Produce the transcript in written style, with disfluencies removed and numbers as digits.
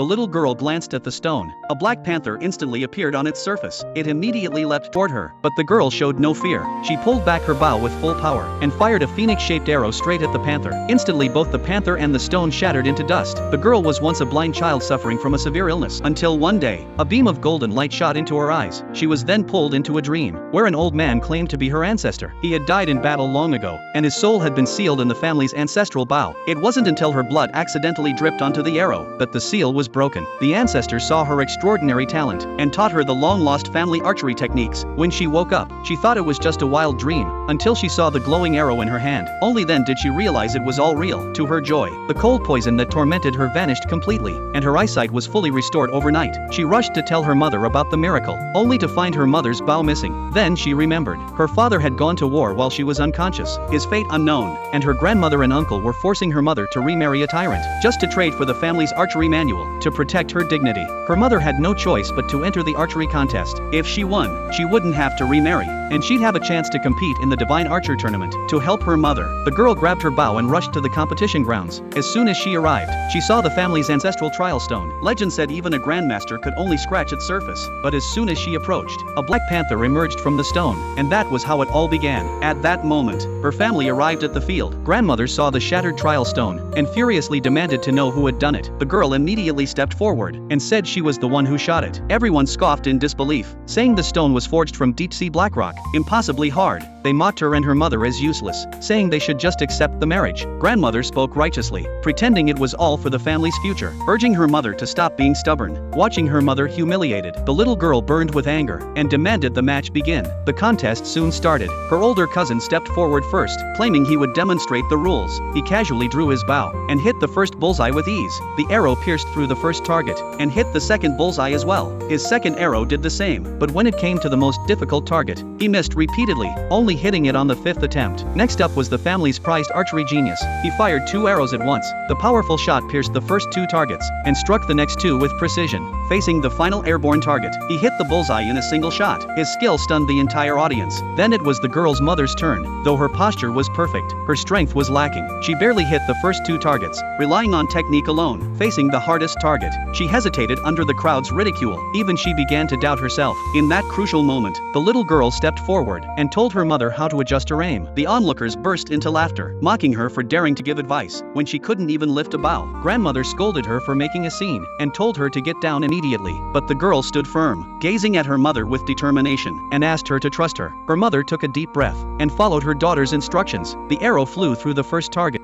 The little girl glanced at the stone. A black panther instantly appeared on its surface. It immediately leapt toward her, but the girl showed no fear. She pulled back her bow with full power and fired a phoenix-shaped arrow straight at the panther. Instantly both the panther and the stone shattered into dust. The girl was once a blind child suffering from a severe illness, until one day, a beam of golden light shot into her eyes. She was then pulled into a dream, where an old man claimed to be her ancestor. He had died in battle long ago, and his soul had been sealed in the family's ancestral bow. It wasn't until her blood accidentally dripped onto the arrow that the seal was broken. The ancestor saw her extraordinary talent and taught her the long-lost family archery techniques. When she woke up, she thought it was just a wild dream, until she saw the glowing arrow in her hand. Only then did she realize it was all real. To her joy, the cold poison that tormented her vanished completely, and her eyesight was fully restored overnight. She rushed to tell her mother about the miracle, only to find her mother's bow missing. Then she remembered. Her father had gone to war while she was unconscious, his fate unknown, and her grandmother and uncle were forcing her mother to remarry a tyrant, just to trade for the family's archery manual, to protect her dignity. Her mother had no choice but to enter the archery contest. If she won, she wouldn't have to remarry, and she'd have a chance to compete in the Divine Archer Tournament. To help her mother, the girl grabbed her bow and rushed to the competition grounds. As soon as she arrived, she saw the family's ancestral trial stone. Legend said even a grandmaster could only scratch its surface, but as soon as she approached, a black panther emerged from the stone, and that was how it all began. At that moment, her family arrived at the field. Grandmother saw the shattered trial stone and furiously demanded to know who had done it. The girl immediately stepped forward and said she was the one who shot it. Everyone scoffed in disbelief, saying the stone was forged from deep-sea black rock, impossibly hard. They mocked her and her mother as useless, saying they should just accept the marriage. Grandmother spoke righteously, pretending it was all for the family's future, urging her mother to stop being stubborn. Watching her mother humiliated, the little girl burned with anger and demanded the match begin. The contest soon started. Her older cousin stepped forward first, claiming he would demonstrate the rules. He casually drew his bow and hit the first bullseye with ease. The arrow pierced through the first target and hit the second bullseye as well. His second arrow did the same, but when it came to the most difficult target, he missed repeatedly, only hitting it on the fifth attempt. Next up was the family's prized archery genius. He fired 2 arrows at once. The powerful shot pierced the first 2 targets and struck the next 2 with precision. Facing the final airborne target, he hit the bullseye in a single shot. His skill stunned the entire audience. Then it was the girl's mother's turn. Though her posture was perfect, her strength was lacking. She barely hit the first 2 targets, relying on technique alone. Facing the hardest target, she hesitated under the crowd's ridicule. Even she began to doubt herself. In that crucial moment, the little girl stepped forward and told her mother how to adjust her aim. The onlookers burst into laughter, mocking her for daring to give advice when she couldn't even lift a bow. Grandmother scolded her for making a scene and told her to get down immediately, but the girl stood firm, gazing at her mother with determination, and asked her to trust her. Her mother took a deep breath and followed her daughter's instructions. The arrow flew through the first target